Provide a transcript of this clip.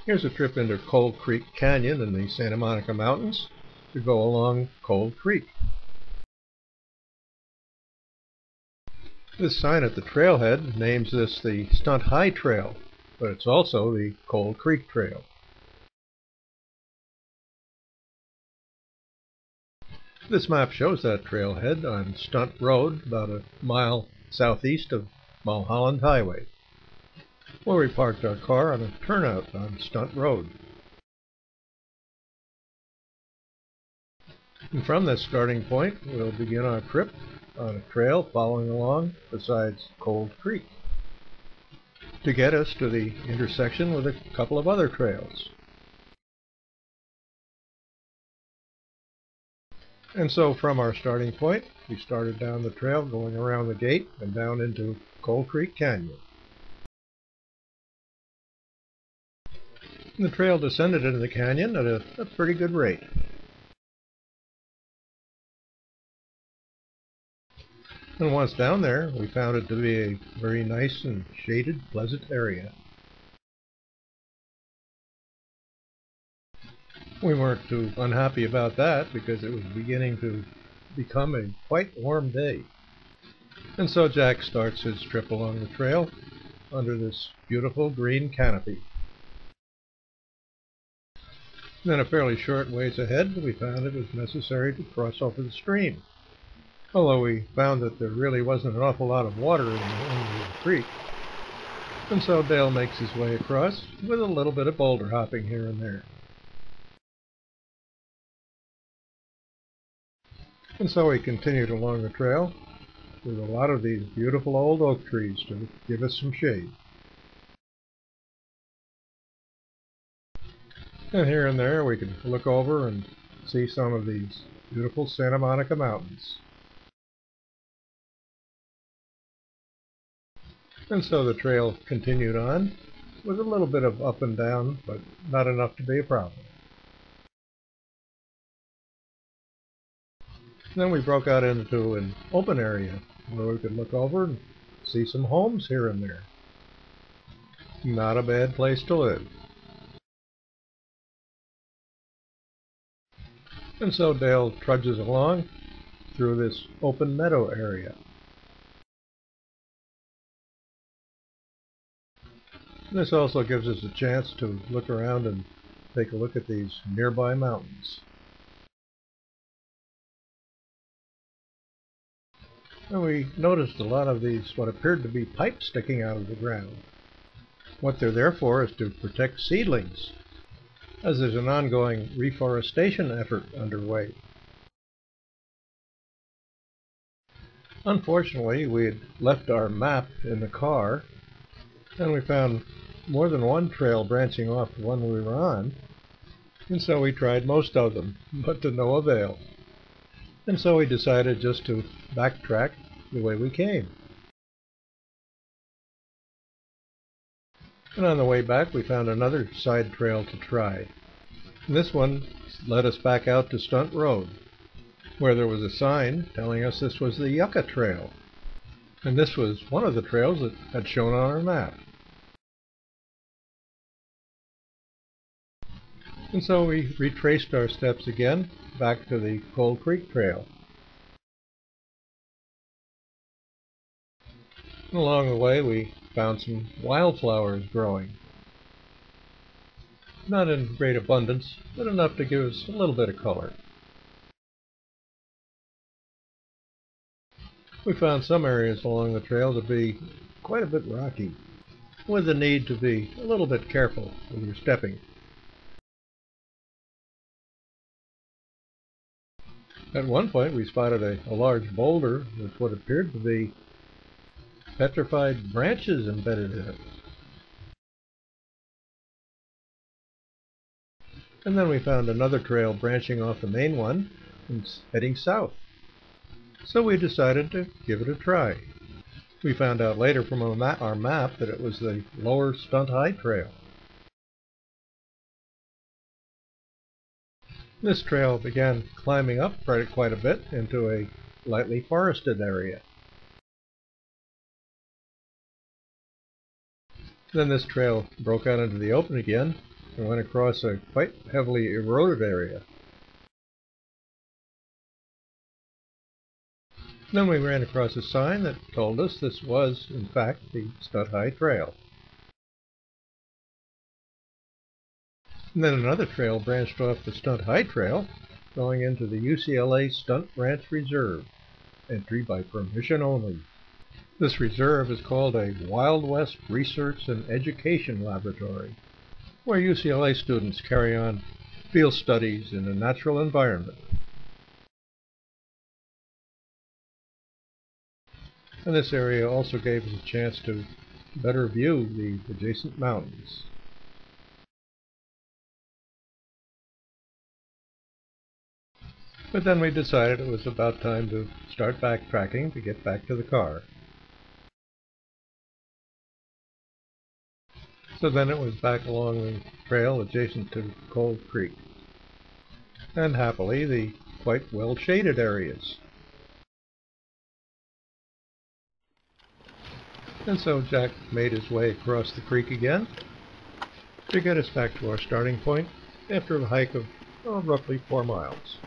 Here's a trip into Cold Creek Canyon in the Santa Monica Mountains to go along Cold Creek. This sign at the trailhead names this the Stunt High Trail, but it's also the Cold Creek Trail. This map shows that trailhead on Stunt Road, about a mile southeast of Mulholland Highway, where we parked our car on a turnout on Stunt Road. And from this starting point, we'll begin our trip on a trail following along besides Cold Creek to get us to the intersection with a couple of other trails. And so from our starting point, we started down the trail going around the gate and down into Cold Creek Canyon. And the trail descended into the canyon at a pretty good rate. And once down there, we found it to be a very nice and shaded, pleasant area. We weren't too unhappy about that because it was beginning to become a quite warm day. And so Jack starts his trip along the trail under this beautiful green canopy. Then a fairly short ways ahead, we found it was necessary to cross over the stream. Although we found that there really wasn't an awful lot of water in the creek. And so Dale makes his way across with a little bit of boulder hopping here and there. And so we continued along the trail with a lot of these beautiful old oak trees to give us some shade. And here and there we could look over and see some of these beautiful Santa Monica Mountains. And so the trail continued on with a little bit of up and down, but not enough to be a problem. Then we broke out into an open area where we could look over and see some homes here and there. Not a bad place to live. And so Dale trudges along through this open meadow area. This also gives us a chance to look around and take a look at these nearby mountains. And we noticed a lot of these what appeared to be pipes sticking out of the ground. What they're there for is to protect seedlings, as there's an ongoing reforestation effort underway. Unfortunately, we had left our map in the car, and we found more than one trail branching off the one we were on, and so we tried most of them, but to no avail. And so we decided just to backtrack the way we came. And on the way back we found another side trail to try. And this one led us back out to Stunt Road, where there was a sign telling us this was the Yucca Trail. And this was one of the trails that had shown on our map. And so we retraced our steps again back to the Cold Creek Trail. And along the way we found some wildflowers growing. Not in great abundance, but enough to give us a little bit of color. We found some areas along the trail to be quite a bit rocky, with the need to be a little bit careful with your stepping. At one point we spotted a large boulder with what appeared to be petrified branches embedded in it. And then we found another trail branching off the main one and heading south. So we decided to give it a try. We found out later from our map that it was the lower Stunt High Trail. This trail began climbing up quite a bit into a lightly forested area. Then this trail broke out into the open again and went across a quite heavily eroded area. Then we ran across a sign that told us this was, in fact, the Stunt High Trail. And then another trail branched off the Stunt High Trail, going into the UCLA Stunt Ranch Reserve, entry by permission only. This reserve is called a Wild West Research and Education Laboratory, where UCLA students carry on field studies in a natural environment. And this area also gave us a chance to better view the adjacent mountains. But then we decided it was about time to start backtracking to get back to the car. So then it was back along the trail adjacent to Cold Creek, and happily the quite well shaded areas. And so Jack made his way across the creek again to get us back to our starting point after a hike of roughly 4 miles.